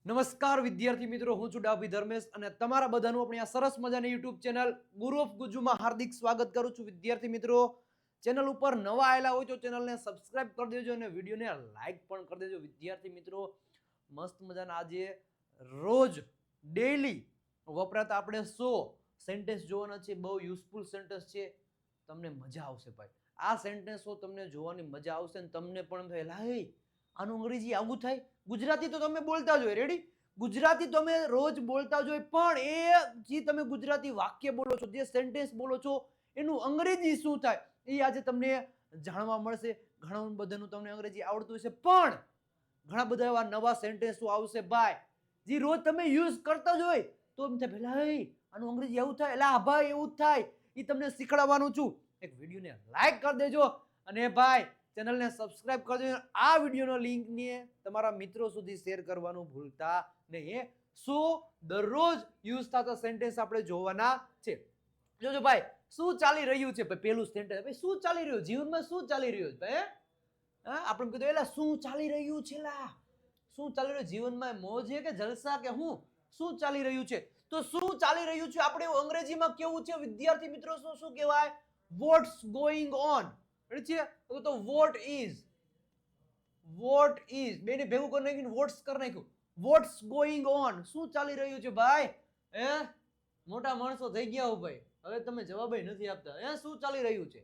નમસ્કાર વિદ્યાર્થી મિત્રો, હું છું ડાભી ધર્મેશ અને તમારા બધાનું આપણી આ સરસ મજાની યુટ્યુબ ચેનલ ગુરુ ઓફ ગુજુમાં હાર્દિક સ્વાગત કરું છું. વિદ્યાર્થી મિત્રો, ચેનલ ઉપર નવા આવેલા હોય તો ચેનલને સબસ્ક્રાઇબ કરી દેજો અને વિડીયોને લાઈક પણ કરી દેજો. વિદ્યાર્થી મિત્રો, મસ્ત મજાના આજે રોજ ડેઈલી વપરાતા આપણે 100 સેન્ટેન્સ જોવાના છે. બહુ યુઝફુલ સેન્ટેન્સ છે, તમને મજા આવશે ભાઈ. આ સેન્ટેન્સો તમને જોવાની મજા આવશે અને તમને પણ થાય લાય આનું અંગ્રેજી આવું થાય. ગુજરાતી તો તમે બોલતા જ હોય, રેડી? ગુજરાતી તમે રોજ બોલતા જ હોય, પણ એ જે તમે ગુજરાતી વાક્ય બોલો છો, જે સેન્ટેન્સ બોલો છો, એનું અંગ્રેજી શું થાય એ આજે તમને જાણવા મળશે. ઘણા બધાનું તમને અંગ્રેજી આવડતું હશે, પણ ઘણા બધા એવા નવા સેન્ટેન્સો આવશે ભાઈ, જે રોજ તમે યુઝ કરતા જ હોય તો એમ થાય પેલા આનું અંગ્રેજી એવું થાય, એટલે આ ભાઈ એવું જ થાય. એ તમને શીખવાડવાનું છું. એક વિડીયોને લાઈક કરી દેજો અને ભાઈ ચેનલને સબસ્ક્રાઇબ કરી દેજો. આ વિડીયોનો લિંકને તમારા મિત્રો સુધી શેર કરવાનું ભૂલતા નહીં. શું દરરોજ યુઝ થતા સેન્ટેન્સ આપણે જોવાના છે. જોજો ભાઈ શું ચાલી રહ્યું છે. પહેલું સેન્ટેન્સ, ભાઈ શું ચાલી રહ્યું જીવનમાં, શું ચાલી રહ્યું છે ભાઈ? આપણે કીધું એલા શું ચાલી રહ્યું છે, લા શું ચાલી રહ્યું જીવનમાં, મોજ છે કે જલસા કે શું ચાલી રહ્યું છે? તો શું ચાલી રહ્યું છે આપણે અંગ્રેજીમાં કેવું છે વિદ્યાર્થી મિત્રો? શું કહેવાય? Watts going on. છે તો વોટ ઇઝ બેને ભેગું કરી નાખ્યું, વોટ્સ કરી નાખ્યું. વોટ્સ ગોઈંગ ઓન, શું ચાલી રહ્યું છે ભાઈ? મોટા માણસો થઈ ગયા હો ભાઈ, હવે તમે જવાબ નથી આપતા. શું ચાલી રહ્યું છે?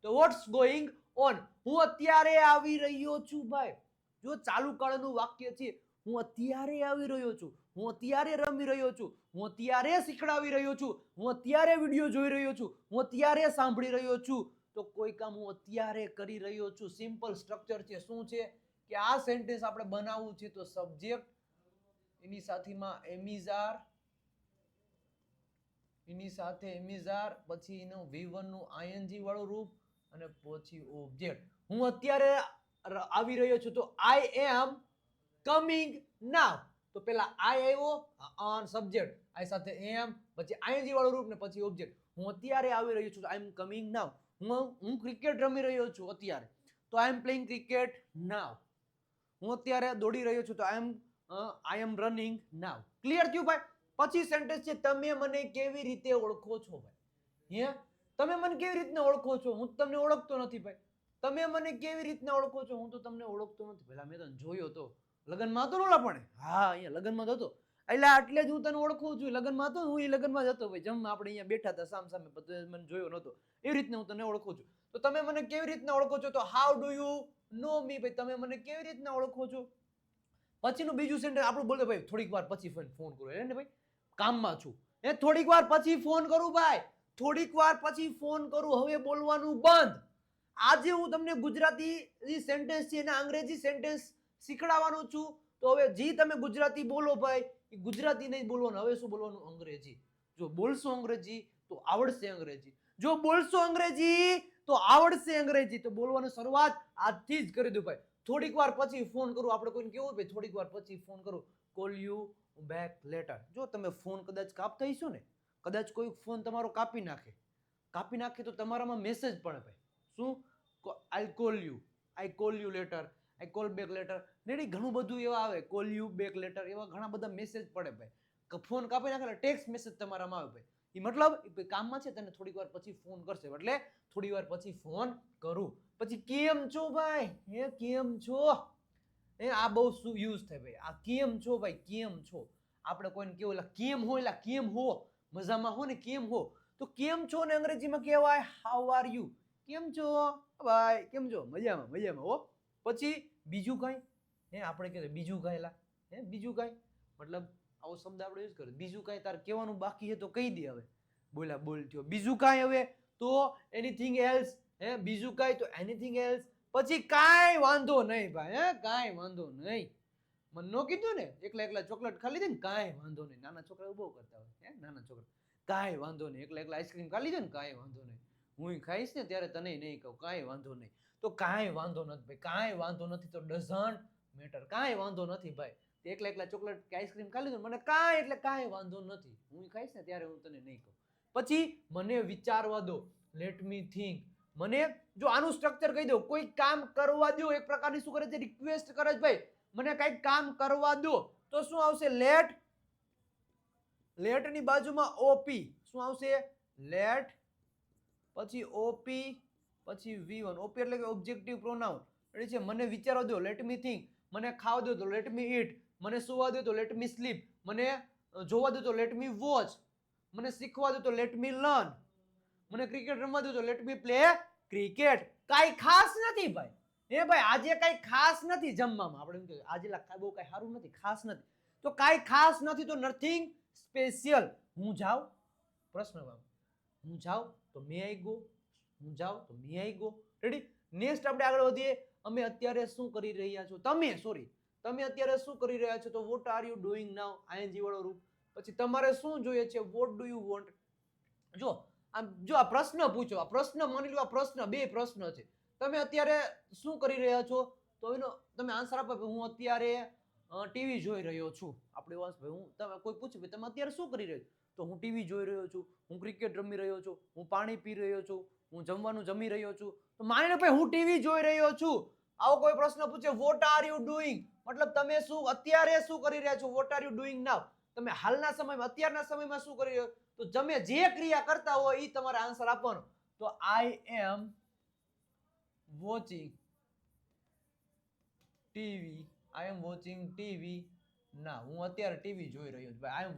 તો વોટ્સ ગોઈંગ ઓન, હું અત્યારે આવી રહ્યો છું ભાઈ. જો ચાલુ કાળનું વાક્ય છે, હું અત્યારે આવી રહ્યો છું, હું અત્યારે રમી રહ્યો છું, હું અત્યારે શીખડાવી રહ્યો છું, હું અત્યારે વિડીયો જોઈ રહ્યો છું, હું અત્યારે સાંભળી રહ્યો છું. તો કોઈ કામ હું અત્યારે કરી રહ્યો છું. સિમ્પલ સ્ટ્રક્ચર છે. શું છે કે આ સેન્ટેન્સ આપણે બનાવવું છે તો સબ્જેક્ટ, એની સાથેમાં એમિઝાર, એની સાથે એમિઝાર, પછી એનું V1 નું ING વાળું રૂપ અને પછી ઓબ્જેક્ટ. હું અત્યારે આવી રહ્યો છું તો આઈ એમ કમિંગ નાવ. તો પેલા આઈ આવ્યો, ઓન સબ્જેક્ટ, આઈ સાથે એમ, પછી ING વાળું રૂપ ને પછી ઓબ્જેક્ટ. હું અત્યારે આવી રહ્યો છું, આઈ એમ કમિંગ નાવ. હું ક્રિકેટ રમી રહ્યો છું અત્યારે, તો આઈ એમ પ્લેઇંગ ક્રિકેટ નાવ. હું અત્યારે દોડી રહ્યો છું તો આઈ એમ રનિંગ નાવ. ક્લિયર થયું ભાઈ? પછી સેન્ટેન્સ છે, તમે મને કેવી રીતે ઓળખો છો ભાઈ? તમે મને કેવી રીતના ઓળખો છો? હું તમને ઓળખતો નથી ભાઈ. તમે મને કેવી રીતના ઓળખો છો? હું તો તમને ઓળખતો નથી. પેલા મેં તને જોયો તો લગ્નમાં હતો ને, પણ અહીંયા લગ્નમાં હતો, એટલે આટલે જ હું તને ઓળખું છું. લગ્નમાં હતો, હું એ લગ્નમાં જ હતો ભાઈ, જમવા આપણે અહીંયા બેઠા હતા સામ સામે, મને જોયો નતો. એવી રીતના હું તને ઓળખું છું. તો તમે મને કેવી રીતના ઓળખો છો? તો હાઉ ડુ યુ નો મી ભાઈ, તમે મને કેવી રીતના ઓળખો છો? પછીનું બીજું સેન્ટેન્સ આપણું બોલે ભાઈ, થોડીક વાર પછી ફોન કરો. ને ભાઈ કામમાં છું, થોડીક વાર પછી ફોન કરું ભાઈ, થોડીક વાર પછી ફોન કરું. હવે બોલવાનું બંધ. આજે હું તમને ગુજરાતી સેન્ટેન્સ છે એના અંગ્રેજી સેન્ટેન્સ શીખડાવવાનું છું. તો હવે જે તમે ગુજરાતી બોલો ભાઈ, એ ગુજરાતી નહીં બોલવાનું. હવે શું બોલવાનું? અંગ્રેજી. જો બોલશો અંગ્રેજી તો આવડશે અંગ્રેજી. જો બોલશો અંગ્રેજી તો આવડશે અંગ્રેજી. તો બોલવાની શરૂઆત આજથી જ કરી દો ભાઈ. થોડીક વાર પછી ફોન કરું. આપણે કોઈને કેવું ભાઈ, થોડીક વાર પછી ફોન કરું, કોલ યુ બેક લેટર. જો તમે ફોન કદાચ કાપતા હશો ને, કદાચ કોઈ ફોન તમારો કાપી નાખે તો તમારામાં મેસેજ પડે ભાઈ. શું? I call you letter, I call back letter. ને ઘણું બધું એવા આવે, કોલ યુ બેક લેટર, એવા ઘણા બધા મેસેજ પડે ભાઈ. ફોન કાપી નાખે ટેક્સ્ટ મેસેજ તમારામાં આવે ભાઈ. એ મતલબ કામમાં છે, તને થોડીક વાર પછી ફોન કરશે, એટલે થોડી વાર પછી ફોન કરું. પછી કેમ છો ભાઈ? કેમ છો? આ બહુ યુઝ થાય ભાઈ. આ કેમ છો ભાઈ, કેમ છો? આપણે કોઈને કેવું, એટલે કેમ હો, એટલે કેમ હો, મજામાં હો ને, કેમ હો. તો કેમ છો ને અંગ્રેજીમાં કહેવાય હાઉ આર યુ. કેમ છો ભાઈ? કેમ છો? મજામાં, મજામાં હો. પછી બીજું કઈ આપણે કહેવાય બીજું કઈ, લા બીજું કઈ, મતલબ આવો શબ્દ આપણે યુઝ કરીએ. બીજું કઈ તાર કહેવાનું બાકી છે તો કહી દે. હવે બોલ થયો બીજું કઈ. હવે તો એનીથિંગ એલ્સ. બીજું કઈ તો એનીથિંગ એલ્સ. પછી કાંઈ વાંધો નહીં ભાઈ. કાંઈ વાંધો નહીં. મને નો કીધું ને એકલા ચોકલેટ ખાલી દે ને, કાંઈ વાંધો નહીં. નાના છોકરા બહુ કરતા હોય. નાના છોકરા કાંઈ વાંધો નહીં, એકલા આઈસ્ક્રીમ ખાલી દે ને, કાંઈ વાંધો નહીં. હું ખાઈશ ને ત્યારે તને નહીં કહું, કાંઈ વાંધો નહીં. તો કાંઈ વાંધો નથી ભાઈ. કાંઈ વાંધો નથી તો ડઝન્ટ મેટર. કાંઈ વાંધો નથી ભાઈ. એકલા ચોકલેટ કે આઈસ્ક્રીમ ખાલી દે, મને કાંઈ એટલે કાંઈ વાંધો નથી. હું ખાઈશ ને ત્યારે હું તને નહીં કહું. પછી મને વિચારવા દો, લેટ મી થિંક. મને જો આનું સ્ટ્રક્ચર કહી દો, કોઈ કામ કરવા દો, એક પ્રકારની શું કરે છે, રિક્વેસ્ટ કરે છે ભાઈ, મને કઈક કામ કરવા દો. તો શું આવશે લેટ ની બાજુમાં ઓપી શું આવશે લેટ પછી ઓપી પછી V1 ઓપી એટલે કે ઓબ્જેક્ટિવ પ્રોનાઉન રેડી છે મને વિચારવા દો લેટ મી થિંક મને ખાવા દો તો લેટ મી ઈટ મને સુવા દો તો લેટ મી સ્લીપ મને જોવા દો તો લેટ મી વોચ મને શીખવા દો તો લેટ મી લર્ન મને ક્રિકેટ રમવા દો તો લેટ મી પ્લે ક્રિકેટ કાઈ ખાસ નથી ભાઈ એ ભાઈ આજે કાઈ ખાસ નથી જમવામાં આપણે એમ કે આજે બહુ કાઈ સારું નથી ખાસ નથી તો કાઈ ખાસ નથી તો નથિંગ સ્પેશિયલ હું જાઉં પ્રશ્ન હું જાઉં તો મે આઈ ગો હું જાઉં તો મે આઈ ગો રેડી નેક્સ્ટ આપણે આગળ વધીએ અમે અત્યારે શું કરી રહ્યા છો તમે અત્યારે શું કરી રહ્યા છો તો what are you doing now ING વાળો રૂપ પછી તમારે શું જોઈએ છે વોટ ડુ યુ વોન્ટ જો આ પ્રશ્ન પૂછો આ પ્રશ્ન માની લો આ પ્રશ્ન બે પ્રશ્ન છે તમે અત્યારે શું કરી રહ્યા છો તો એનો તમે આન્સર આપો હું અત્યારે ટીવી જોઈ રહ્યો છું આપણે ભાઈ હું તમે કોઈ પૂછે તમે અત્યારે શું કરી રહ્યો છો તો હું ટીવી જોઈ રહ્યો છું હું ક્રિકેટ રમી રહ્યો છું હું પાણી પી રહ્યો છું હું જમવાનું જમી રહ્યો છું તો માની લો ભાઈ હું ટીવી જોઈ રહ્યો છું આવો કોઈ પ્રશ્ન પૂછે વોટ આર યુ ડુઈંગ મતલબ તમે શું અત્યારે શું કરી રહ્યા છો વોટ આર યુ ડુઈંગ નાઉ તમે હાલના સમયમાં અત્યારના સમયમાં શું કરી રહ્યો તો તમે જે ક્રિયા કરતા હોય એ તમારે આન્સર આપવાનો તો આઈ એમ વોચિંગ ટીવી આઈ એમ વોચિંગ ટીવી ના હું અત્યારે ટીવી જોઈ રહ્યો છું આઈ એમ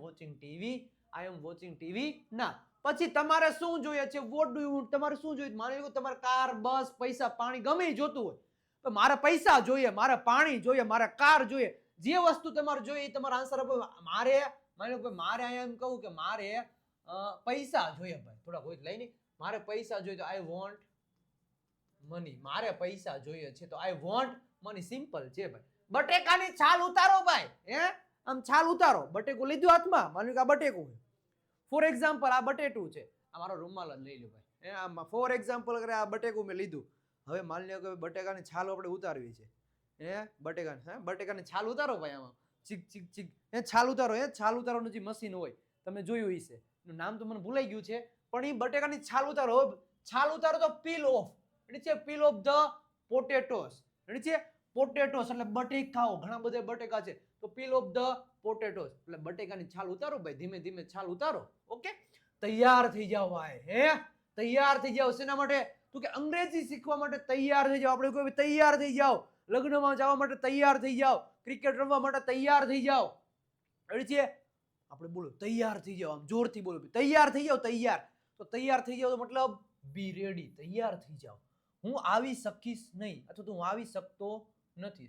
વોચિંગ ટીવી ના પછી તમારે શું જોઈએ છે વોટ ડુ યુ તમારે શું જોઈએ માની લો તમારે કાર બસ પૈસા પાણી ગમે જોતું હોય તો મારે પૈસા જોઈએ મારે પાણી જોઈએ મારે કાર જોઈએ જે વસ્તુ તમારે જોઈએ એ તમારો આન્સર આપો મારે માની લો મારે અહીંયા એમ કહું કે મારે પૈસા જોઈએ ભાઈ થોડા કોઈ લઈ નહીં મારે પૈસા જોઈએ તો આઈ વોન્ટ મની મારે પૈસા જોઈએ છે તો આઈ વોન્ટ મની સિમ્પલ છે ભાઈ બટેકાની છાલ ઉતારો ભાઈ હે આમ છાલ ઉતારો બટેકું લીધું હાથમાં માની લો કે આ બટેકું છે ફોર એક્ઝામ્પલ આ બટેટું છે આ મારો રૂમાલ જ લઈ લો ભાઈ હે આમાં ફોર એક્ઝામ્પલ કરે આ બટેકું મેં લીધું હવે માની લો કે બટેકાની છાલ આપણે ઉતારવી છે હે બટેકાની છાલ ઉતારો ભાઈ આમાં ચીક ચીક ચીક હે છાલ ઉતારવાનું જે મશીન હોય તમે જોયું હશે એનું નામ તો મને ભૂલાઈ ગયું છે પણ એ બટેકાની છાલ ઉતારો તો પીલ ઓફ એટલે છે પીલ ઓફ ધ પોટેટોસ એટલે છે પોટેટોસ એટલે બટેકાઓ ઘણા બધા બટેકા છે તો પીલ ઓફ ધ પોટેટોસ એટલે બટેકાની છાલ ઉતારો ભાઈ ધીમે ધીમે છાલ ઉતારો ઓકે તૈયાર થઈ જાઓ ભાઈ હે તૈયાર થઈ જાઓ શેના માટે તો કે અંગ્રેજી શીખવા માટે તૈયાર થઈ જાઓ આપણે કોઈ તૈયાર થઈ જાઓ લગ્નમાં જવા માટે તૈયાર થઈ જાઓ ક્રિકેટ રમવા માટે તૈયાર થઈ જાઓ રેડી છે આપણે બોલો તૈયાર થઈ જાઓ આમ જોરથી બોલો તૈયાર થઈ જાઓ તૈયાર થઈ જાઓ તો મતલબ બી રેડી તૈયાર થઈ જાઓ હું આવી શકીશ નહીં અથવા તો હું આવી શકતો નથી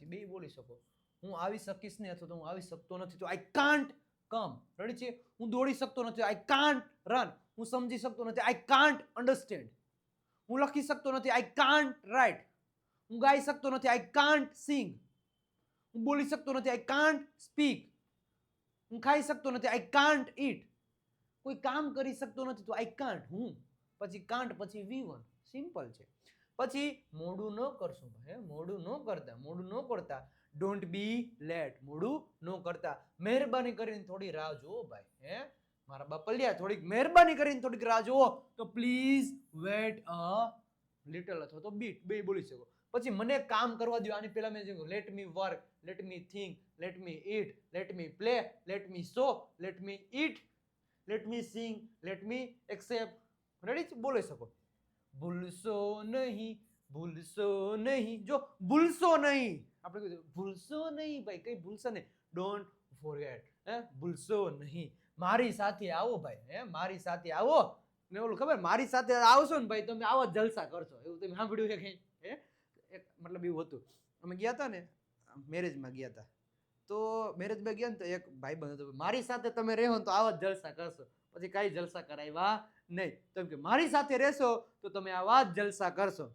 બે બોલી શકો હું આવી શકીશ નહીં અથવા તો હું આવી શકતો નથી તો આઈ કાન્ટ કમ રેડી છે હું દોડી શકતો નથી આઈ કાન્ટ રન હું સમજી શકતો નથી આઈ કાન્ટ અન્ડરસ્ટેન્ડ હું લખી શકતો નથી આઈ કાન્ટ રાઇટ હું ગાઈ શકતો નથી આઈ કાન્ટ સિંગ હું બોલી શકતો નથી આઈ કાન્ટ સ્પીક હું ખાઈ શકતો નથી આઈ કાન્ટ ઈટ કોઈ કામ કરી શકતો નથી તો આઈ કાન્ટ હું પછી કાન્ટ પછી V1 સિમ્પલ છે પછી મોડું ન કરશો ભાઈ મોડું ન કરતા ડોન્ટ બી લેટ મોડું ન કરતા મહેરબાની કરીને થોડી રાહ જુઓ ભાઈ હે મારા બાપલિયા થોડીક મહેરબાની કરીને થોડીક રાહ જુઓ તો પ્લીઝ વેટ અ લિટલ અથવા તો બીટ બે બોલી શકો પછી મને કામ કરવા દો આની પહેલા મેં કહ્યું let me work let me think let me eat let me play let me show let me eat let me sing let me accept ready બોલી શકો ભૂલશો નહીં જો ભૂલશો નહીં આપણે કીધું ભૂલશો નહીં ભાઈ કઈ ભૂલશો નહીં ડોન્ટ ફોરગેટ હે ભૂલશો નહીં મારી સાથે આવો ભાઈ હે મારી સાથે આવો ને ઓલું ખબર મારી સાથે આવશો ને ભાઈ તમે આવો જલસા કરશો એવું તમે સાંભળ્યું છે કઈ હે એક મતલબ એવું હતું અમે ગયા હતા ને મેરેજમાં ગયા હતા તો મેરેજમાં ગયા ને તો એક ભાઈબંધ હતો મારી સાથે તમે રહો ને તો આવા જ જલસા કરશો પછી કાંઈ જલસા કરાવ્યા નહીં તો કે મારી સાથે રહેશો તો તમે આવા જ જલસા કરશો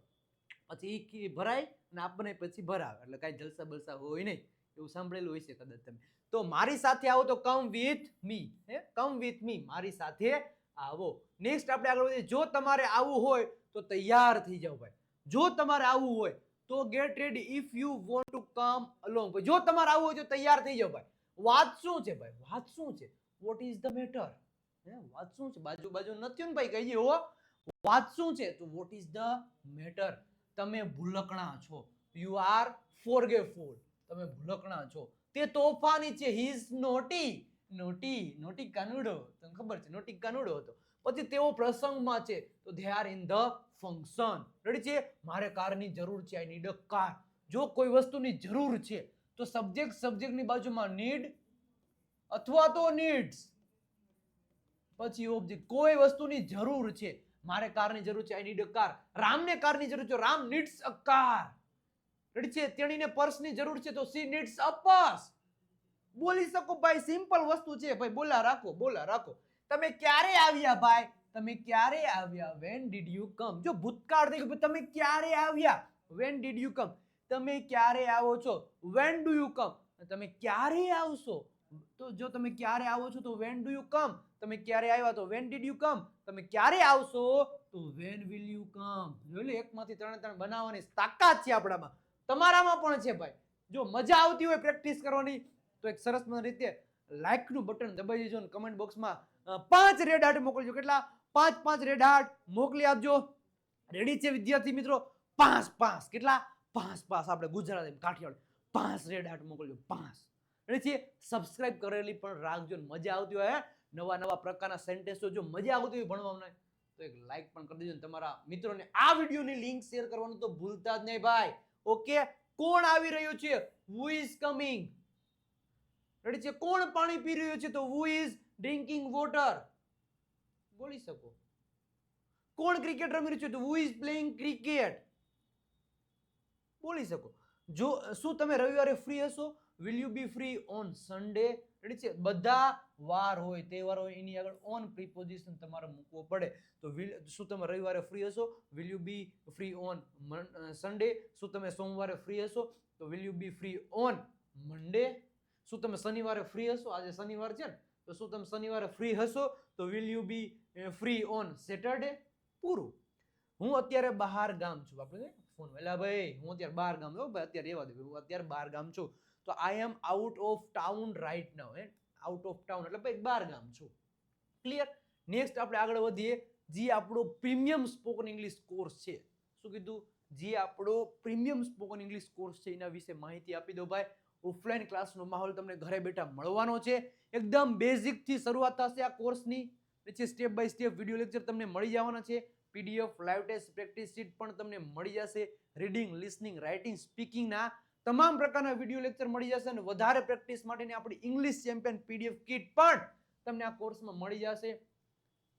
પછી ઈ ભરાય અને આપણને પછી ભરાવે એટલે કાંઈ જલસા બલસા હોય નહીં એવું સાંભળેલું હોય છે કદાચ તમે તો મારી સાથે આવો તો કમ વિથ મી મારી સાથે આવો નેક્સ્ટ આપણે આગળ વધીએ જો તમારે આવવું હોય તો તૈયાર થઈ જાઓ ભાઈ જો તમારે આવવું હોય તો get ready if you want to come along ભાઈ જો તમારે આવવું હોય તો તૈયાર થઈ જાઓ ભાઈ વાત શું છે ભાઈ વાત શું છે વોટ ઇઝ ધ મેટર વાત શું છે બાજુ નથી ને ભાઈ કહીએ હો વાત શું છે તો વોટ ઇઝ ધ મેટર તમે ભૂલકણા છો યુ આર ફોરગેટફુલ તમે ભૂલકણા છો, તે તોફાની છે, હી ઇઝ નોટી. નોટી કાનુડો, તમને ખબર છે નોટી કાનુડો હતો. પછી તેઓ પ્રસંગમાં છે, તો they are in the function. Ready છે? મારે કારની જરૂર છે, I need a car. જો કોઈ વસ્તુની જરૂર છે તો સબ્જેક્ટની બાજુમાં need અથવા તો needs, પછી ઓબ્જેક્ટ. કોઈ વસ્તુની જરૂર છે, મારે કારની જરૂર છે, I need a car. રામને કારની જરૂર છે, Ram needs a car. Ready છે? તેણીને પર્સની જરૂર છે, તો she needs a purse. બોલી શકો ભાઈ, સિમ્પલ વસ્તુ છે ભાઈ, બોલા રાખો. તમે ક્યારે આવ્યા ભાઈ? તમે ક્યારે આવ્યા? When did you come? જો ભૂતકાળ થઈ ગયું, તમે ક્યારે આવ્યા? When did you come? તમે ક્યારે આવો છો? When do you come? તમે ક્યારે આવશો? તો જો તમે ક્યારે આવો છો તો when do you come? તમે ક્યારે આવ્યા તો when did you come? તમે ક્યારે આવશો તો when will you come? જોઈ લે, એકમાંથી ત્રણ બનાવવાની તાકાત છે આપણામાં, તમારામાં પણ છે ભાઈ. જો મજા આવતી હોય પ્રેક્ટિસ કરવાની તો એક સરસ રીતે લાઈક નું બટન દબાવી દેજો અને કમેન્ટ બોક્સમાં 5 રેડ હાર્ટ મોકલજો. કેટલા? 5 રેડ હાર્ટ મોકલી આપજો. રેડી છે વિદ્યાર્થી મિત્રો? 5 કેટલા? 5 આપણે ગુજરાતી કાઠિયાવાડી 5 રેડ હાર્ટ મોકલજો. 5 રેડી છે? સબસ્ક્રાઇબ કરેલી પણ રાખજો. મજા આવતી હોય નવા પ્રકારના સેન્ટેન્સો, જો મજા આવતી હોય ભણવામાં તો એક લાઈક પણ કરી દેજો. તમારા મિત્રોને આ વિડીયોની લિંક શેર કરવાનું તો ભૂલતા જ નહીં ભાઈ. ઓકે, કોણ આવી રહ્યું છે? who is coming? રેડી છે? કોણ પાણી પી રહ્યું છે? તો who is drinking water? બોલી શકો. કોણ ક્રિકેટ રમી રહ્યું છે? તો who is playing cricket? બોલી શકો. જો શું તમે રવિવારે ફ્રી હશો? will you be free on Sunday? Ready છે? બધા વાર હોય, તહેવાર હોય, એની આગળ ઓન પ્રિપોઝિશન તમારે મૂકવો પડે. તો શું તમે રવિવારે ફ્રી હશો? will you be free on Sunday? શું તમે સોમવારે ફ્રી હશો? તો will you be free on Monday? શું તમે શનિવારે ફ્રી હશો? આજે શનિવાર છે ને, તો શું તમે શનિવારે ફ્રી હશો? તો will you be free on Saturday? પૂરું. હું અત્યારે બહાર ગામ છું. આપણે ફોન એલા ભાઈ, હું અત્યારે બહાર ગામ છું ભાઈ, અત્યારે રહેવા દે, હું અત્યારે બહાર ગામ છું. તો I am out of town right now. Out of town એટલે ભાઈ બહાર ગામ છું. ક્લિયર? નેક્સ્ટ આપણે આગળ વધીએ. જે આપણો પ્રીમિયમ સ્પોકન ઇંગ્લિશ કોર્સ છે, શું કીધું? જે આપણો પ્રીમિયમ સ્પોકન ઇંગ્લિશ કોર્સ છે એના વિશે માહિતી આપી દો ભાઈ. ઓફલાઈન ક્લાસનો માહોલ તમને ઘરે બેઠા મળવાનો છે. એકદમ બેઝિક થી શરૂઆત થશે આ કોર્સની. પછી step by step video lecture તમને મળી જવાના છે. PDF, live test, practice sheet પણ તમને મળી જશે. રીડિંગ, લિસનિંગ, રાઇટિંગ, સ્પીકિંગના તમામ પ્રકારના વિડિયો લેક્ચર મળી જશે અને વધારે પ્રેક્ટિસ માટેની આપણી ઇંગ્લિશ ચેમ્પિયન પીડીએફ કીટ પણ તમને આ કોર્સમાં મળી જશે.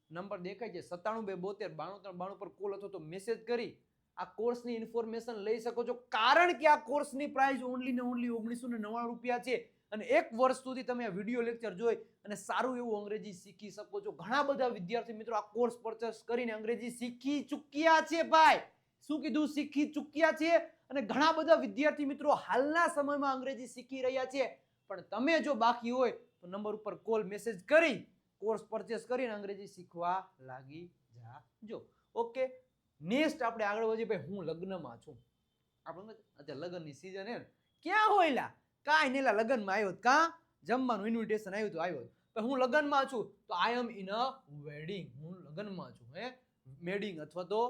નંબર દેખાય છે 97 272 93 92 પર કોલ અથવા તો મેસેજ કરી આ કોર્સની ઇન્ફોર્મેશન લઈ શકો છો. કારણ કે આ કોર્સની પ્રાઇસ ઓનલી ને ઓનલી 1999 રૂપિયા છે અને 1 વર્ષ સુધી તમે આ વિડિયો લેક્ચર જોઈ અને સારું એવું અંગ્રેજી શીખી શકો છો. ઘણા બધા વિદ્યાર્થી મિત્રો આ કોર્સ પરચેસ કરીને અંગ્રેજી શીખી ચૂક્યા છે ભાઈ. શું કીધું? શીખી ચૂક્યા છે. અને ઘણા બધા વિદ્યાર્થી મિત્રો હાલના સમયમાં અંગ્રેજી શીખી રહ્યા છે. પણ તમે જો બાકી હોય તો નંબર ઉપર કોલ મેસેજ કરી કોર્સ પરચેસ કરીને અંગ્રેજી શીખવા લાગી જાજો. ઓકે, નેક્સ્ટ આપણે આગળ વધીએ ભાઈ. હું લગ્નમાં છું. આપણે અત્યારે લગ્નની સીઝન હે, ક્યાં હોયલા? કાંઈ નહીં, લગ્નમાં આવ્યો કા જમવાનું ઇન્વિટેશન આવ્યું તો આવ્યો. પણ હું લગ્નમાં છું તો આઈ એમ ઇન અ વેડિંગ. હું લગ્નમાં છું. વેડિંગ અથવા તો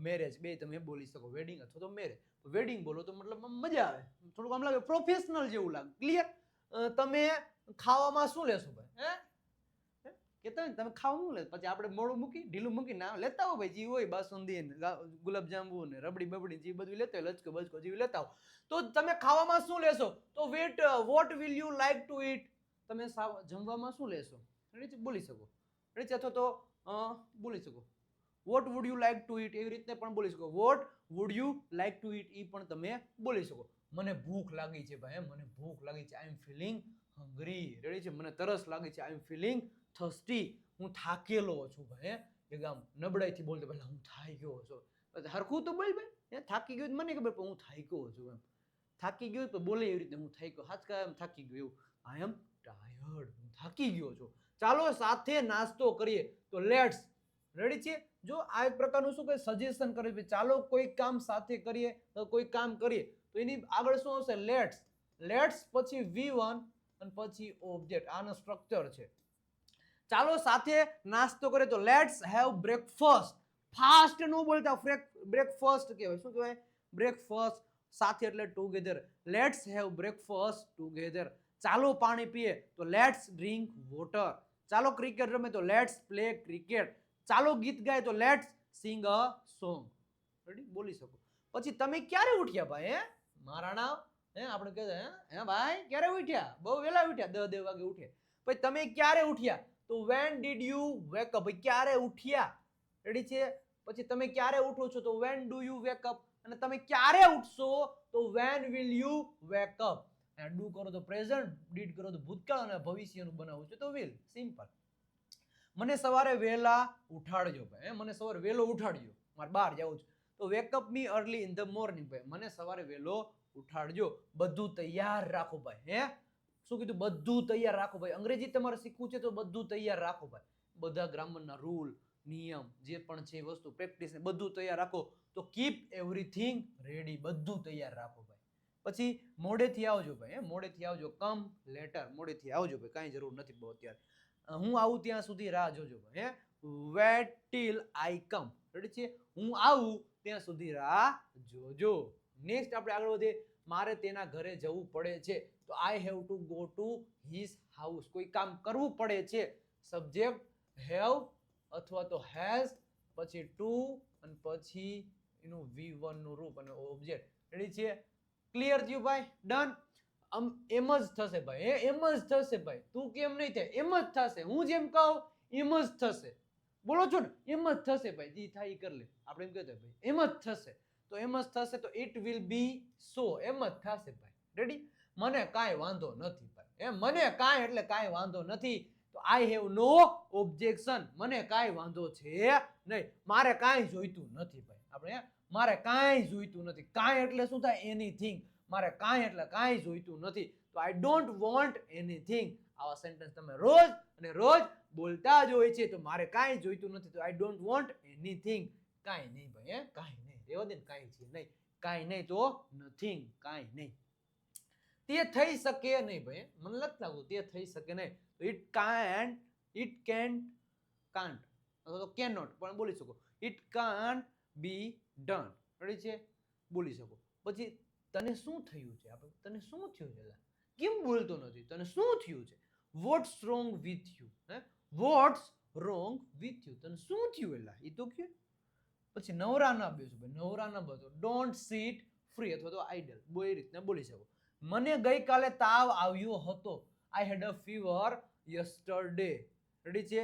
મેરેજ, બે તમે બોલી શકો. વેડિંગ અથવા તો મેરેજ. વેડિંગ બોલો તો મતલબ મજા આવે, થોડુંક આમ લાગે પ્રોફેશનલ જેવું લાગે. ક્લિયર? તમે ખાવામાં શું લેશો ભાઈ? કેતા હોય તમે ખાવા શું લે, પછી આપણે મોડું મૂકી ઢીલું મૂકી ના લેતા હો ભાઈ. જે હોય બાસુંદી ને ગુલાબજાંબુ ને રબડી બબડી જે બધું લેતા હોય, લચકો બચકો જેવી લેતા હો. તો તમે ખાવામાં શું લેશો? તો what will you like to ઈટ? તમે જમવામાં શું લેશો? બોલી શકો. અથવા તો બોલી શકો what would you like to eat, એવી રીતે પણ બોલી શકો. What would you like to eat એ પણ તમે બોલી શકો. મને ભૂખ લાગી છે ભાઈ, મને ભૂખ લાગી છે. આઈ એમ ફીલિંગ હંગ્રી. રેડી છે? મને તરસ લાગી છે. આઈ એમ ફીલિંગ થર્સ્ટી. હું થાકેલો છું ભાઈ. એકદમ નબળાઈથી બોલતો પહેલા હું થાકી ગયો છું. હરખું તો બોલ ભાઈ. થાકી ગયો મને ખબર, પણ હું થાક્યો છું. એમ થાકી ગયો તો બોલે એવી રીતે હું થાક્યો. હાચકા એમ થાકી ગયો એવું. આઈ એમ ટાયર્ડ. હું થાકી ગયો છું. ચાલો સાથે નાસ્તો કરીએ. તો લેટ્સ. રેડી છે? જો આ એક પ્રકારનું શું કે સજેશન કરે છે, ચાલો કોઈ કામ સાથે કરીએ તો કોઈ કામ કરીએ, તો એની આગળ શું આવશે? લેટ્સ. લેટ્સ પછી V1 અને પછી ઓબ્જેક્ટ. આનો સ્ટ્રક્ચર છે. ચાલો સાથે નાસ્તો કરીએ તો લેટ્સ હેવ બ્રેકફાસ્ટ. ફાસ્ટ નો બોલતા, બ્રેકફાસ્ટ કહેવાય. શું કહેવાય? બ્રેકફાસ્ટ. સાથે એટલે together. Let's have breakfast together. ચાલો પાણી પીએ તો લેટ્સ ડ્રિંક વોટર. ચાલો ક્રિકેટ રમે તો લેટ્સ પ્લે ક્રિકેટ. ચાલો ગીત ગાય તો let's sing a song. Ready? બોલી શકો. પછી તમે ક્યારે ઉઠ્યા ભાઈ? હે મારા નામ આપણે કહે હે ભાઈ ક્યારે ઉઠ્યા? બહુ વહેલા ઉઠ્યા, 10 વાગે ઉઠ્યા. પછી તમે ક્યારે ઉઠ્યા? તો when did you wake up? ભાઈ ક્યારે ઉઠ્યા? રેડી છે? પછી તમે ક્યારે ઉઠો છો તો when do you wake up. અને તમે ક્યારે ઉઠશો તો when will you wake up. Do કરો તો પ્રેઝન્ટ, ડીડ કરો તો ભૂતકાળ, અને ભવિષ્યનું બનાવવું છે તો વિલ. સિમ્પલ. મને સવારે વહેલા ઉઠાડજો ભાઈ. મને સવારે વહેલો ઉઠાડજો, મારે બહાર જવું છે તો wake up me early in the morning. ભાઈ મને સવારે વહેલો ઉઠાડજો. બધું તૈયાર રાખો ભાઈ. હે શું કીધું? બધું તૈયાર રાખો ભાઈ. અંગ્રેજી તમારે શીખવું છે તો બધું તૈયાર રાખો ભાઈ. બધા ગ્રામરના રૂલ, નિયમ જે પણ છે વસ્તુ, પ્રેક્ટિસ ને બધું તૈયાર રાખો. તો કીપ એવરીથિંગ રેડી. બધું તૈયાર રાખો ભાઈ. પછી મોડેથી આવજો ભાઈ. મોડેથી આવજો. કમ લેટર. મોડેથી આવજો ભાઈ, કાંઈ જરૂર નથી બહુ અત્યારે. હું આવું ત્યાં સુધી રાહ જોજો ભાઈ. વેટ ટીલ આઈ કમ. રેડી છે? હું આવું ત્યાં સુધી રાહ જોજો. નેક્સ્ટ આપણે આગળ વધીએ. મારે તેના ઘરે જવું પડે છે તો I have to go to his house. કોઈ કામ કરવું પડે છે. સબ્જેક્ટ હેવ અથવા તો હેઝ, પછી ટુ, અને પછી એનું V1 નું રૂપ અને ઓબ્જેક્ટ. રેડી છે? ક્લિયર થયું ભાઈ? ડન. એમ જ થશે ભાઈ. એમ જ થશે ભાઈ. તું કેમ નહીં થાય? એમ જ થશે. હું જેમ કહું એમ જ થશે. બોલો છો ને? એમ જ થશે ભાઈ. જી થાય કરી લે. આપણે એમ કહેતા ભાઈ એમ જ થશે. તો એમ જ થશે તો ઇટ વિલ બી સો. એમ જ થશે ભાઈ. રેડી? મને કાંઈ વાંધો નથી ભાઈ. મને કાંઈ એટલે કાંઈ વાંધો નથી. તો આઈ હેવ નો ઓબ્જેક્શન. મને કાંઈ વાંધો છે નહીં. મારે કાંઈ જોઈતું નથી ભાઈ. આપણે મારે કાંઈ જોઈતું નથી. કાંઈ એટલે શું થાય? એનીથિંગ. મારે કાંઈ એટલે કાંઈ જોઈતું નથી. તો આઈ ડોન્ટ વોન્ટ એનીથિંગ. આવા સેન્ટેન્સ તમે રોજ અને રોજ બોલતા જ હોય છે. તો મારે કાંઈ જોઈતું નથી તો આઈ ડોન્ટ વોન્ટ એનીથિંગ. કાંઈ નહીં ભાઈ. કાંઈ નહીં. રેવા દે ને. કાંઈ છે નહીં. કાંઈ નહીં તો નથિંગ. કાંઈ નહીં. તે થઈ શકે નહીં ભાઈ. મને નથી લાગતું તે થઈ શકે નહીં. તો it can't, it can't, can't અથવા તો કેન નોટ પણ બોલી શકો. It can't be done. Ready છે? બોલી શકો. પછી તને શું થયું છે? આપણે તને શું થયું છે? કેમ બોલતો નથી? તને શું થયું છે? What's wrong with you? What's wrong with you? તને શું થયું? એલા એ તો કે. પછી નવરા ના બેસો ભાઈ. નવરા ના બેસો. ડોન્ટ સીટ ફ્રી અથવા તો આઈડલ. એ રીતના બોલી શકો. મને ગઈકાલે તાવ આવ્યો હતો. આઈ હેડ અ ફીવર યસ્ટરડે. રેડી છે?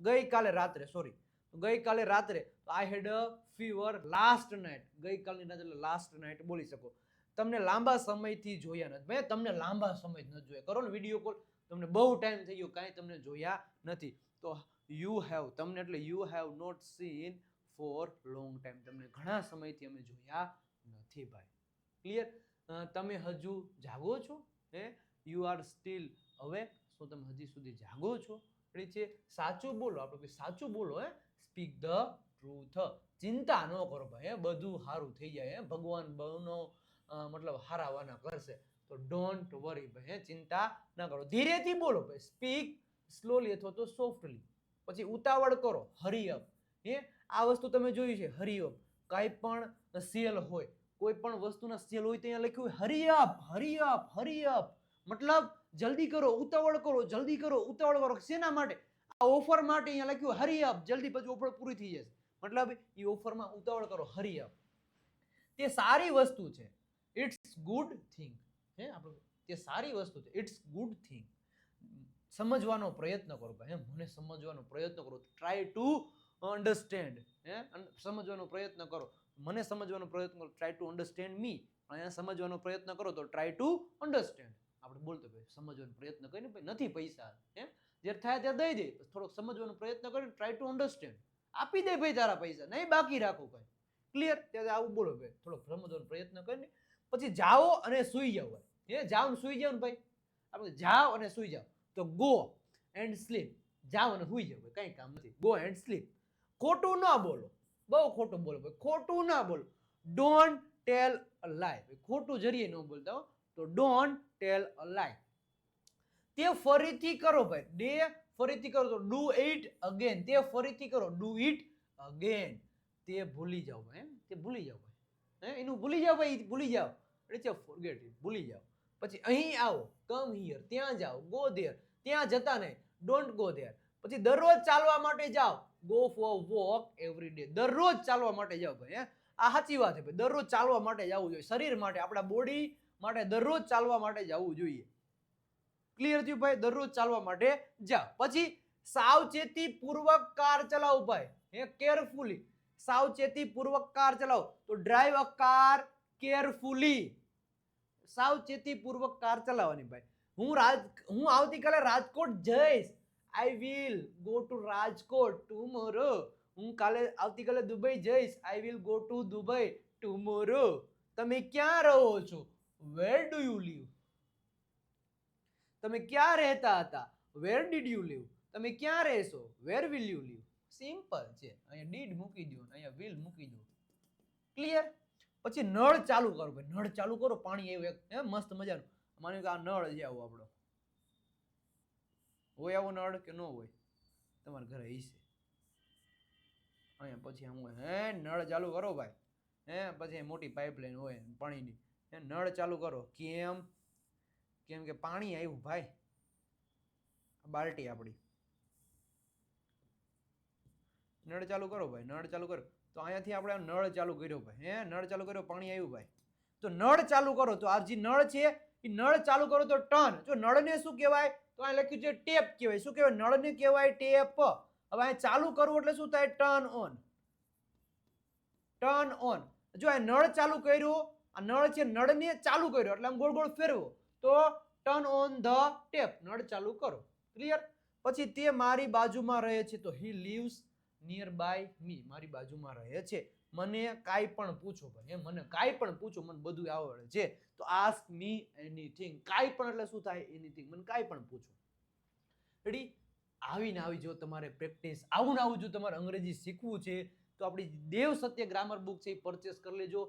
ગઈકાલે રાત્રે, સોરી, ગઈકાલે રાત્રે. આઈ હેડ અ ફીવર લાસ્ટ નાઇટ. ગઈકાલની રાત એટલે લાસ્ટ નાઇટ બોલી શકો. તમને લાંબા સમયથી જોયા નથી ભાઈ. તમને લાંબા સમય નથી જોયા. કરો ને વિડીયો કોલ. તમને બહુ ટાઈમ થઈ ગયો, કાંઈ તમને જોયા નથી. તો યુ હેવ, તમને એટલે you have not seen for long time. તમને ઘણા સમયથી અમે જોયા નથી ભાઈ. ક્લિયર? તમે હજુ જાગો છો? You are still awake. શું તમે હજી સુધી જાગો છો? રેડી છે? સાચું બોલો. આપણે સાચું બોલો. Speak the truth. ચિંતા ન કરો ભાઈ. બધું સારું થઈ જાય. ભગવાન બનો મતલબ હારાવાના કરશે. તો ડોન્ટ વરી ભાઈ. ચિંતા ના કરો. ધીરેથી બોલો ભાઈ. સ્પીક સ્લોલી અથવા તો સોફ્ટલી. પછી ઉતાવળ કરો. Hurry up. આ વસ્તુ તમે જોયું છે. હરી અપ. કાંઈ પણ સેલ હોય, કોઈ પણ વસ્તુના સેલ હોય તો અહીંયા લખ્યું હોય હરી અપ, હરી અપ, હરી અપ. મતલબ જલ્દી કરો, ઉતાવળ કરો, જલ્દી કરો, ઉતાવળ કરો. શેના માટે? આ ઓફર માટે અહીંયા લખ્યું હરી અપ. જલ્દી પછી ઓફર પૂરી થઈ જશે. મતલબ એ ઓફરમાં ઉતાવળ કરો. Hurry up. તે સારી વસ્તુ છે. It's good thing. તે સારી વસ્તુ છે. It's good thing. સમજવાનો પ્રયત્ન કરો ભાઈ. મને સમજવાનો પ્રયત્ન કરો. Try to understand. સમજવાનો પ્રયત્ન કરો. મને સમજવાનો પ્રયત્ન કરો. Try to understand me. અહીંયા સમજવાનો પ્રયત્ન કરો તો ટ્રાય ટુ અન્ડરસ્ટેન્ડ. આપણે બોલતો ભાઈ સમજવાનો પ્રયત્ન કરીને ભાઈ નથી પૈસા. જે થાય ત્યાં દઈ દે. થોડોક સમજવાનો પ્રયત્ન કરીને ટ્રાય ટુ અન્ડરસ્ટેન્ડ. આપી દે ભાઈ તારા પૈસા. નહીં બાકી રાખો કઈ. ક્લિયર? ત્યારે આવું બોલો ભાઈ. થોડોક સમજવાનો પ્રયત્ન કરીને પછી જાઓ અને સુઈ જાઓ ભાઈ. જાઓ ને સુઈ જાઓ ને ભાઈ. આપણે જાઓ અને સુઈ જાઓ. તો ગો એન્ડ સ્લીપ. જાઓ અને સુઈ જાઓ ભાઈ. કઈ કામ નથી. Go and sleep. ખોટું ના બોલો. બહુ ખોટું બોલો ભાઈ. ખોટું ના બોલો. ડોન્ટ ટેલ અ લાય. ખોટું જરીએ ન બોલતા હો. તો ડોન્ટ ટેલ અ લાય. તે ફરીથી કરો ભાઈ. ડે ફરીથી કરો તો ડુ ઇટ અગેન. તે ફરીથી કરો. Do it again. તે ભૂલી જાઓ ભાઈ. તે ભૂલી જાઓ ભાઈ. એનું ભૂલી જાઓ ભાઈ, ભૂલી જાઓ. રેડી છે, ફોરગેટ ઇટ, ભૂલી જાઓ. પછી અહીં આવો, કમ હિયર, ત્યાં જાઓ, ગો ધેર, ત્યાં જતા નહીં, ડોન્ટ ગો ધેર. પછી દરરોજ ચાલવા માટે જાઓ, go for walk every day. દરરોજ ચાલવા માટે જાઓ ભાઈ. આ સાચી વાત છે ભાઈ, દરરોજ ચાલવા માટે જવું જોઈએ. શરીર માટે, આપણા બોડી માટે દરરોજ ચાલવા માટે જવું જોઈએ. ક્લિયર થયું ભાઈ? દરરોજ ચાલવા માટે જાઓ. પછી સાવચેતી પૂર્વક કાર ચલાવો ભાઈ, કેરફુલી. સાવચેતી પૂર્વક કાર ચલાવો. તો ડ્રાઈવ અ કાર કેરફુલી. સાવચેતી પૂર્વક કાર ચલાવવાની ભાઈ. હું આવતીકાલે રાજકોટ જઈશ. I will go to Rajkot tomorrow. હું આવતીકાલે દુબઈ જઈશ. I will go to Dubai tomorrow. તમે ક્યાં રહો છો? Where do you live? તમે ક્યાં રહેતા હતા? Where did you live? તમે ક્યાં રહેશો? Where will you live? Simple છે. અહીંયા ડીડ મૂકી દો, અહીંયા વિલ મૂકી દો. ક્લિયર? પછી નળ ચાલુ કરો ભાઈ. નળ ચાલુ કરો, પાણી આવ્યું એક મસ્ત મજાનું. માની કે આ નળ છે આવો આપણો. હોય આવો નળ કે ન હોય? તમારા ઘરે હશે. અહીંયા પછી આમ હોય, નળ ચાલુ કરો ભાઈ. પછી મોટી પાઇપલાઇન હોય પાણીની. નળ ચાલુ કરો. કેમ? કેમ કે પાણી આવ્યું ભાઈ. બાલ્ટી આપણી. નળ ચાલુ કરો ભાઈ, નળ ચાલુ કરો. તો અહીંયાથી આપણે નળ ચાલુ કર્યો ભાઈ. નળ ચાલુ કર્યો, પાણી આવ્યું ભાઈ. તો નળ ચાલુ કરો. તો આ જે નળ છે એ નળ ચાલુ કરો તો ટર્ન. જો નળને શું કહેવાય? તો અહીં લખ્યું છે ટેપ કહેવાય. શું કહેવાય? નળને કહેવાય ટેપ. હવે અહીં ચાલુ કરવું એટલે શું થાય? Turn on. Turn on. જો આ નળ ચાલુ કર્યું, આ નળ છે, નળને ચાલુ કર્યો એટલે આમ ગોળ ગોળ ફેરવો તો ટર્ન ઓન ધ ટેપ. નળ ચાલુ કરો. ક્લિયર? પછી તે મારી બાજુમાં રહે છે. તો હી લીવ્સ નિયર બાય મી. મારી બાજુમાં રહે છે. મને કાંઈ પણ પૂછો ભાઈ. મને કાંઈ પણ પૂછો, મને બધું આવડે છે. તો આસ્ક મી એનીથિંગ. કાંઈ પણ એટલે શું થાય? એનીથિંગ. મને કાંઈ પણ પૂછો. રેડી? આવીને આવી જો તમારે પ્રેક્ટિસ, આવું ને આવું જો તમારે અંગ્રેજી શીખવું છે તો આપણી દેવ સત્ય ગ્રામર બુક છે એ પરચેસ કરી લેજો.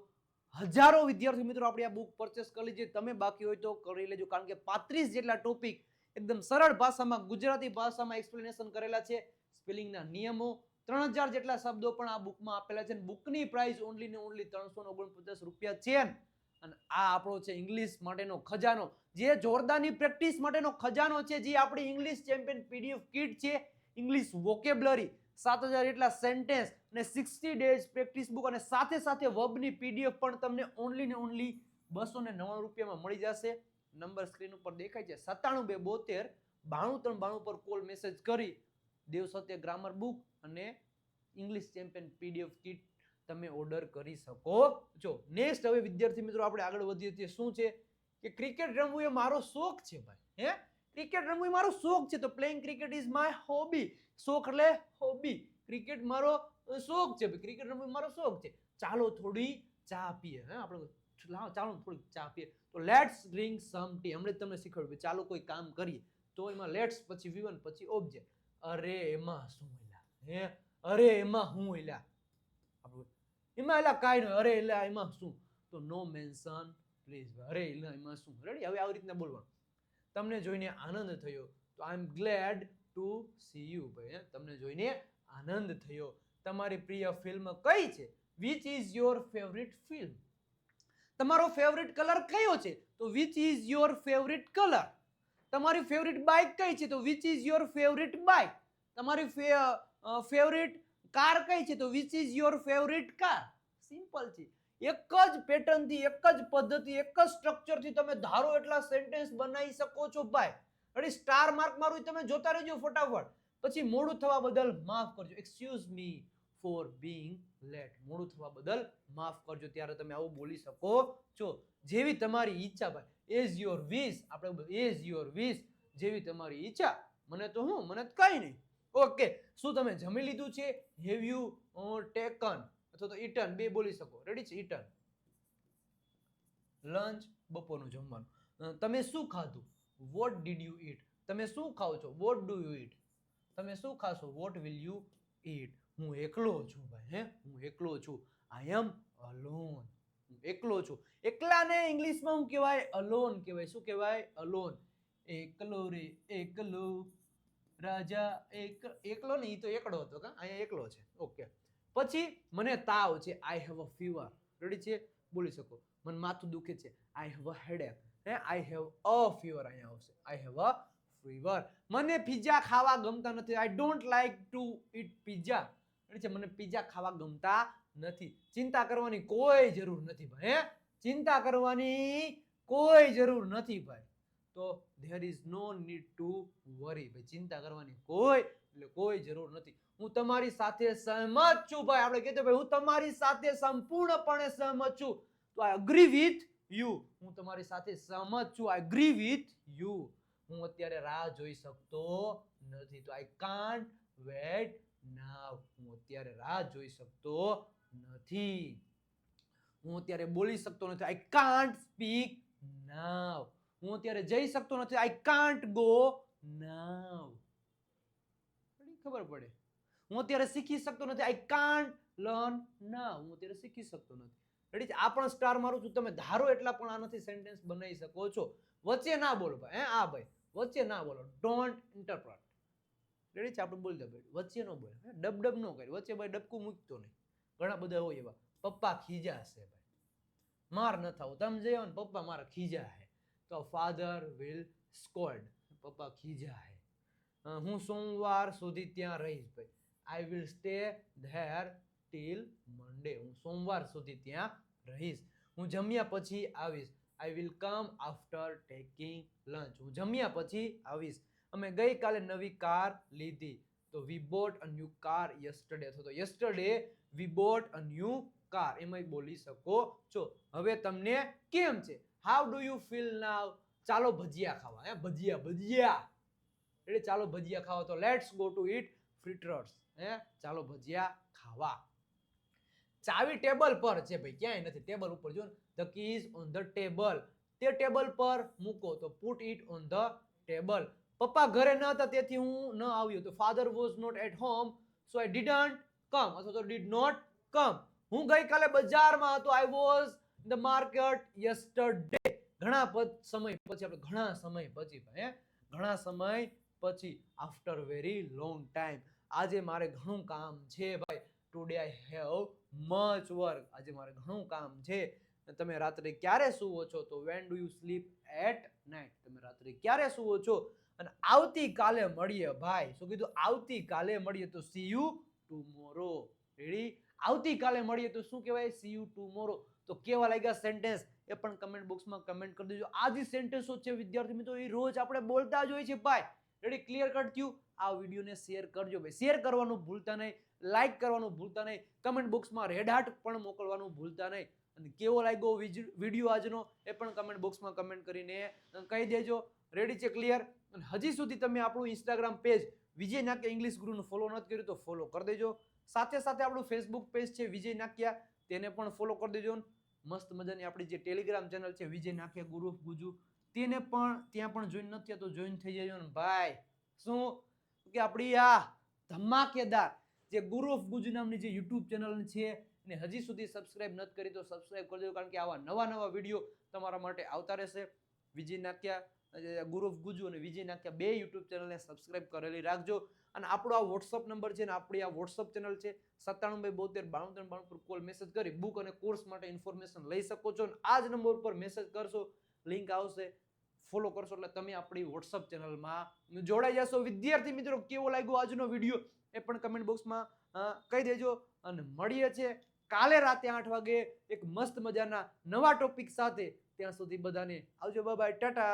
હજારો વિદ્યાર્થી મિત્રો આપણી આ બુક પરચેસ કરી લેજો. તમે બાકી હોય તો કરી લેજો, કારણ કે 35 જેટલા ટોપિક એકદમ સરળ ભાષામાં, ગુજરાતી ભાષામાં એક્સપ્લેનેશન કરેલા છે. સ્પેલિંગના નિયમો, 3000 જેટલા શબ્દો પણ આ બુકમાં આપેલા છે. બુકની પ્રાઇસ ઓનલી ને ઓનલી 349 રૂપિયા છે. અને આ આપણો છે ઇંગ્લિશ માટેનો ખજાનો, જે જોરદારની પ્રેક્ટિસ માટેનો ખજાનો છે, જે આપણી ઇંગ્લિશ ચેમ્પિયન પીડીએફ કિટ છે. ઇંગ્લિશ વોકેબ્યુલરી, 7000 જેટલા સેન્ટેન્સ અને 60 ડેઝ પ્રેક્ટિસ બુક, અને સાથે સાથે વર્બની પીડીએફ પણ તમને ઓનલી ને ઓનલી 299 રૂપિયામાં મળી જશે. નંબર સ્ક્રીન ઉપર દેખાય છે 97 272 93 92 પર કોલ મેસેજ કરી દેવ સત્ય ગ્રામર બુક અને ઇંગ્લિશ ચેમ્પિયન પીડીએફ કિટ તમે ઓર્ડર કરી શકો છો. નેક્સ્ટ હવે વિદ્યાર્થી મિત્રો આપણે આગળ વધીએ છીએ. શું છે કે ક્રિકેટ રમવું એ મારો શોખ છે ભાઈ. ક્રિકેટ રમવું એ મારો શોખ છે. તો playing cricket is my hobby. શોખ એટલે હોબી. ક્રિકેટ મારો શોખ છે. ક્રિકેટ રમવું મારો શોખ છે. ચાલો થોડી ચા પીએ. આપણે ચાલો થોડી ચા પીએ. તો લેટ્સ ડ્રિંક સમ ટી. હમણાં તમને શીખવાડ્યું ચાલો કોઈ કામ કરીએ. તો એમાં લેટ્સ પછી V1 પછી ઓબ્જેક્ટ. અરે એમાં શું એલા? અરે એમાં હું એલા? એમાં એલા કાંઈ નહીં. અરે એલા એમાં શું? તો નો મેન્શન પ્લીઝ. અરે એલા એમાં શું? રેડી? હવે આવી રીતના બોલવાનું. તમને જોઈને આનંદ થયો તો આઈ એમ ગ્લેડ ટુ સી યુ ભાઈ. તમને જોઈને આનંદ થયો. તમારી પ્રિય ફિલ્મ કઈ છે? Which is your favourite film? તમારો ફેવરિટ કલર કયો છે? તો which is your favourite colour? તમારી ફેવરિટ બાઇક કઈ છે? તો which is your favourite bike? તમારી ફેવરિટ કાર કઈ છે? તો which is your favourite car? Simple છે. એક જ પેટર્ન થી, એક જ પદ્ધતિ, એક જ સ્ટ્રક્ચર થી તમે ધારો એટલા સેન્ટેન્સ બનાવી શકો છો ભાઈ. અરે સ્ટાર માર્ક મારું તમે જોતા રહેજો ફટાફટ. પછી મોડું થવા બદલ માફ કરજો. Excuse me for being late. મોડું થવા બદલ માફ કરજો. ત્યારે તમે આવું બોલી શકો છો. જેવી તમારી ઈચ્છા ભાઈ. એઝ યોર વિશ. આપણે એઝ યોર વિશ. જેવી તમારી ઈચ્છા. મને તો હું, મને કઈ નહીં. ઓકે. શું તમે જમી લીધું છે? હેવ યુ ટેકન અથવા તો ઈટન બે બોલી શકો. રેડી છે? ઈટન. લંચ બપોરનું જમવાનું. તમે શું ખાધું? વોટ ડીડ યુ ઈટ? તમે શું ખાઓ છો? વોટ ડુ યુ ઈટ? તમે શું ખાશો? વોટ વિલ યુ ઈટ? હું એકલો છું ભાઈ. હું એકલો છું. આઈ એમ અલોન. હું એકલો છું. એકલાને ઇંગ્લિશમાં શું કહેવાય? અલોન કહેવાય. શું કહેવાય? અલોન. એકલો રે એકલો રાજા એકલો ને, ઈ તો એકડો હતો કા? અહીંયા એકલો છે. ઓકે. પછી મને તાવ છે. I have a fever. Ready છે? બોલી શકો. મને માથું દુખે છે, I have a headache. I have a fever અહીંયા આવશે. I have a fever. મને પિઝા ખાવા ગમતા નથી. I don't like to it pizza. મને પિઝા ખાવા ગમતા નથી. ચિંતા કરવાની કોઈ જરૂર નથી ભાઈ. ચિંતા કરવાની કોઈ જરૂર નથી ભાઈ. તો there is no need to worry. ભાઈ ચિંતા કરવાની કોઈ જરૂર નથી. હું તમારી સાથે સહમત છું ભાઈ. આપણે કહેતો ભાઈ હું તમારી સાથે સંપૂર્ણપણે સહમત છું. તો આઈ અગ્રી વિથ યુ. હું તમારી સાથે સહમત છું. આઈ અગ્રી વિથ યુ. હું અત્યારે રાહ જોઈ શકતો નથી. તો આઈ કાન્ટ વેટ નાવ. હું અત્યારે રાહ જોઈ શકતો નથી. હું અત્યારે બોલી શકતો નથી. આઈ કાન્ટ સ્પીક નાવ. હું અત્યારે જઈ શકતો નથી. I can't go now. ખબર પડે. હું અત્યારે શીખી શકતો નથી. આઈ કાન્ટ લર્ન નાવ. હું અત્યારે શીખી શકતો નથી. રેડી છે? આ પણ સ્ટાર મારું છું. તમે ધારો એટલા પણ આનાથી સેન્ટેન્સ બનાવી શકો છો. વચ્ચે ના બોલો ભાઈ. આ ભાઈ વચ્ચે ના બોલો. Don't interpret. રેડી છે? આપણે બોલી દે ભાઈ વચ્ચે નો બોલે. ડબ નો કરી. વચ્ચે ભાઈ ડબકું મૂકતો નહીં. ઘણા બધા હોય એવા. પપ્પા ખીજાશે ભાઈ. માર ન થાવ. તમે જઈ ને પપ્પા મારા ખીજા હે. તો ફાધર વિલ સ્કોલ્ડ. પપ્પા ખીજા હે. હું સોમવાર સુધી ત્યાં રહીશ ભાઈ. I will stay there till Monday. હું સોમવાર સુધી ત્યાં રહીશ. હું જમ્યા પછી આવીશ. I will come after taking lunch. હું જમ્યા પછી આવીશ. અમે ગઈકાલે નવી કાર લીધી. તો we bought a new car yesterday. અથવા તો yesterday we bought a new car. એમાં બોલી શકો છો. હવે તમને કેમ છે? How do you feel now? ચાલો ભજીયા ખાવા. ભજીયા. એટલે ચાલો ભજીયા ખાવા. તો let's go to eat fritters. ચાલો ભજીયા ખાવા. ચાવી ટેબલ પર છે ભાઈ. ક્યાંય નથી. ટેબલ ઉપર જો. The keys on the table. તે ટેબલ પર મૂકો. તો put it on the table. પપ્પા ઘરે ન હતા તેથી હું ન આવ્યો. તો father was not at home so I didn't come. અથવા તો ડીડ નોટ કમ. હું ગઈકાલે બજારમાં હતો. I was in the market yesterday. ઘણા સમય પછી. આપણે ઘણા સમય પછી ભાઈ. ઘણા સમય પછી. After very long time. આજે મારે ઘણું કામ છે ભાઈ. Today I have much work. આજે મારે ઘણું કામ છે. તમે રાત્રે ક્યારે સૂવો છો? તો when do you sleep at night. તમે રાત્રે ક્યારે સૂવો છો? અને આવતીકાલે મળીએ ભાઈ. શું કીધું? આવતીકાલે મળીએ. તો સી યુ ટુમોરો. રેડી? આવતીકાલે મળીએ તો શું કહેવાય? C you tomorrow. તો કેવા લાગ્યા સેન્ટેન્સ એ પણ કમેન્ટ બોક્સમાં કમેન્ટ કરી દેજો. આ જે સેન્ટેન્સો છે વિદ્યાર્થી મિત્રો એ રોજ આપણે બોલતા જ હોય છે ભાઈ. રેડી? ક્લિયર કટ થયું? આ વિડીયોને શેર કરજો ભાઈ. શેર કરવાનું ભૂલતા નહીં. લાઈક કરવાનું ભૂલતા નહીં. કમેન્ટ બોક્સમાં રેડ હાર્ટ પણ મોકલવાનું ભૂલતા નહીં. અને કેવો લાગ્યો વિડીયો આજનો એ પણ કમેન્ટ બોક્સમાં કમેન્ટ કરીને કહી દેજો. રેડી છે? ક્લિયર? અને હજી સુધી તમે આપણું ઇન્સ્ટાગ્રામ પેજ વિજય નાક્યા ઇંગ્લિશ ગુરુનું ફોલો નથી કર્યું તો ફોલો કરી દેજો. સાથે સાથે આપણું ફેસબુક પેજ છે વિજય નાક્યા, તેને પણ ફોલો કરી દેજો. મસ્ત મજાની આપણી જે ટેલિગ્રામ ચેનલ છે વિજય નાક્યા ગુરુ ઓફ ગુજુ, તેને પણ ત્યાં પણ જોઈન નથી તો જોઈન થઈ જજો ને ભાઈ. શું કે આપણી આ ધમાકેદાર જે ગુરુ ઓફ ગુજુ નામની જે યુટ્યુબ ચેનલ છે ને હજી સુધી સબસ્ક્રાઇબ નથી કરી તો સબસ્ક્રાઇબ કરી દેજો. કારણ કે આવા નવા વિડીયો તમારા માટે આવતા રહેશે. વિજય નાક્યા ગુરુ ઓફ ગુજુ અને વિજય નાક્યા બે યુટ્યુબ ચેનલને સબસ્ક્રાઇબ કરેલી રાખજો. અને આપણો આ વોટ્સઅપ નંબર છે ને આપણી આ વોટ્સઅપ ચેનલ છે 9772929392 પર કોલ મેસેજ કરી બુક અને કોર્સ માટે ઇન્ફોર્મેશન લઈ શકો છો. અને આ જ નંબર પર મેસેજ કરશો, લિંક આવશે, ફોલો કરશો એટલે તમે આપણી વોટ્સઅપ ચેનલમાં જોડાઈ જશો. વિદ્યાર્થી મિત્રો કેવો લાગ્યો આજનો વિડીયો એ પણ કમેન્ટ બોક્સમાં કહી દેજો. અને મળીએ છે કાલે રાતે 8 વાગે એક મસ્ત મજાના નવા ટોપિક સાથે. ત્યાં સુધી બધાને આવજો. Bye bye, Tata.